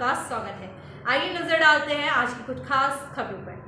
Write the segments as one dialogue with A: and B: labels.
A: आपका स्वागत है। आइए नजर डालते हैं आज की कुछ खास खबरों पर।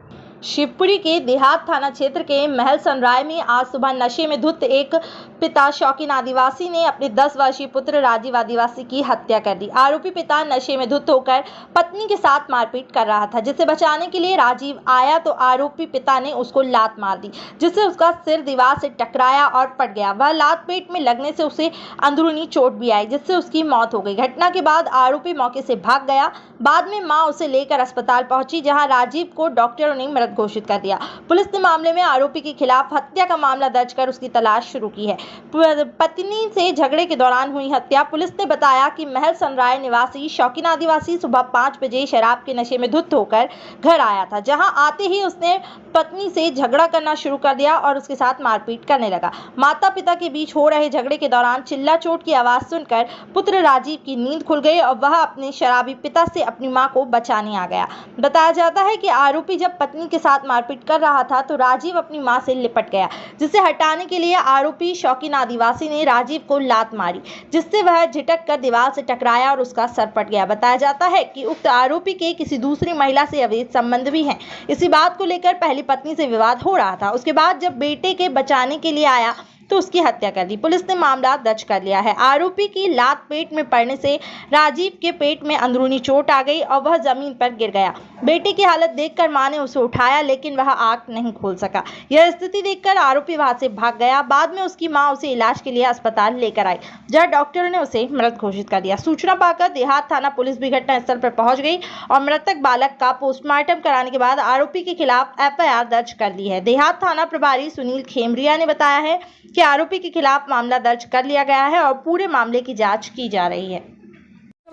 B: शिवपुरी के देहात थाना क्षेत्र के महल सनराय में आज सुबह नशे में धुत एक पिता शौकीन आदिवासी ने अपने 10 वर्षीय पुत्र राजीव आदिवासी की हत्या कर दी। आरोपी पिता नशे में धुत होकर पत्नी के साथ मारपीट कर रहा था, जिसे बचाने के लिए राजीव आया तो आरोपी पिता ने उसको लात मार दी, जिससे उसका सिर दीवार से टकराया और पट गया। वह लात पेट में लगने से उसे अंदरूनी चोट भी आई, जिससे उसकी मौत हो गई। घटना के बाद आरोपी मौके से भाग गया। बाद में मां उसे लेकर अस्पताल पहुंची, जहां राजीव को डॉक्टरों ने मृत घोषित कर दिया। पुलिस ने मामले में आरोपी के खिलाफ हत्या का मामला दर्ज कर उसकी तलाश शुरू की है। पत्नी से झगड़े के दौरान हुई हत्या। पुलिस ने बताया कि महल सनराय निवासी शौकीन आदिवासी सुबह 5 बजे शराब के नशे में धुत होकर घर आया था, जहां आते ही उसने पत्नी से झगड़ा करना शुरू कर दिया और उसके साथ मारपीट करने लगा। माता पिता के बीच हो रहे झगड़े के दौरान चिल्ला चोट की आवाज सुनकर पुत्र राजीव की नींद खुल गई और वह अपने शराबी पिता से अपनी मां को बचाने आ गया। बताया जाता है कि आरोपी जब पत्नी के साथ मारपीट कर रहा था तो राजीव अपनी मां से लिपट गया, जिसे हटाने के लिए आरोपी शौकीन आदिवासी ने राजीव को लात मारी, जिससे वह झिटक कर दीवार से टकराया और उसका सर फट गया। बताया जाता है कि उक्त आरोपी के किसी दूसरी महिला से अवैध संबंध भी हैं। इसी बात को लेकर पहली पत्नी से विवाद हो रहा था। उसके बाद जब बेटे के बचाने के लिए आया तो उसकी हत्या कर दी। पुलिस ने मामला दर्ज कर लिया है। आरोपी की लात पेट में पड़ने से राजीव के पेट में अंदरूनी चोट आ गई और वह जमीन पर गिर गया। बेटे की हालत देखकर मां ने उसे उठाया, लेकिन वह आंख नहीं खोल सका। यह स्थिति देखकर आरोपी वहां से भाग गया। बाद में उसकी मां उसे इलाज के लिए अस्पताल लेकर आई, जहां डॉक्टरों ने उसे मृत घोषित कर दिया। सूचना पाकर देहात थाना पुलिस भी घटनास्थल पर पहुंच गई और मृतक बालक का पोस्टमार्टम कराने के बाद आरोपी के खिलाफ FIR दर्ज कर ली है। देहात थाना प्रभारी सुनील खेमरिया ने बताया है कि आरोपी के खिलाफ मामला दर्ज कर लिया गया है और पूरे मामले की जांच की जा रही है।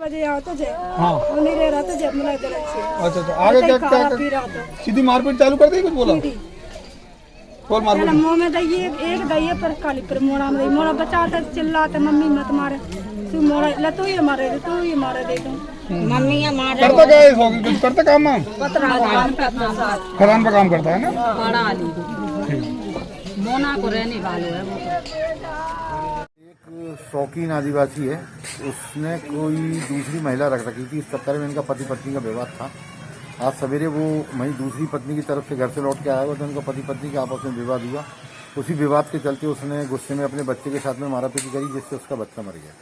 C: अच्छा तो आगे क्या सीधी मारपीट चालू कर दी? कुछ बोला? कौन मारपीट?
D: मुंह में दइए एक दइए पर काली पर मोड़ा में मोड़ा बचाता चिल्लाते मम्मी मत मारे, तू मोड़ा ले, तू ये मारे दे, तू ये मारे दे, मम्मी ये मारे।
C: करता क्या है? कुछ करता काम में? खदान पे काम करता है ना?
D: मोना को रहने वाले है।
E: एक शौकीन आदिवासी है, उसने कोई दूसरी महिला रख रखी थी। इस चक्कर में इनका पति पत्नी का विवाद था। आज सवेरे वो वहीं दूसरी पत्नी की तरफ से घर से लौट के आया हुआ तो उनका पति पत्नी के आपस में विवाद हुआ। उसी विवाद के चलते उसने गुस्से में अपने बच्चे के साथ में मारापीटी करी, जिससे उसका बच्चा मर गया।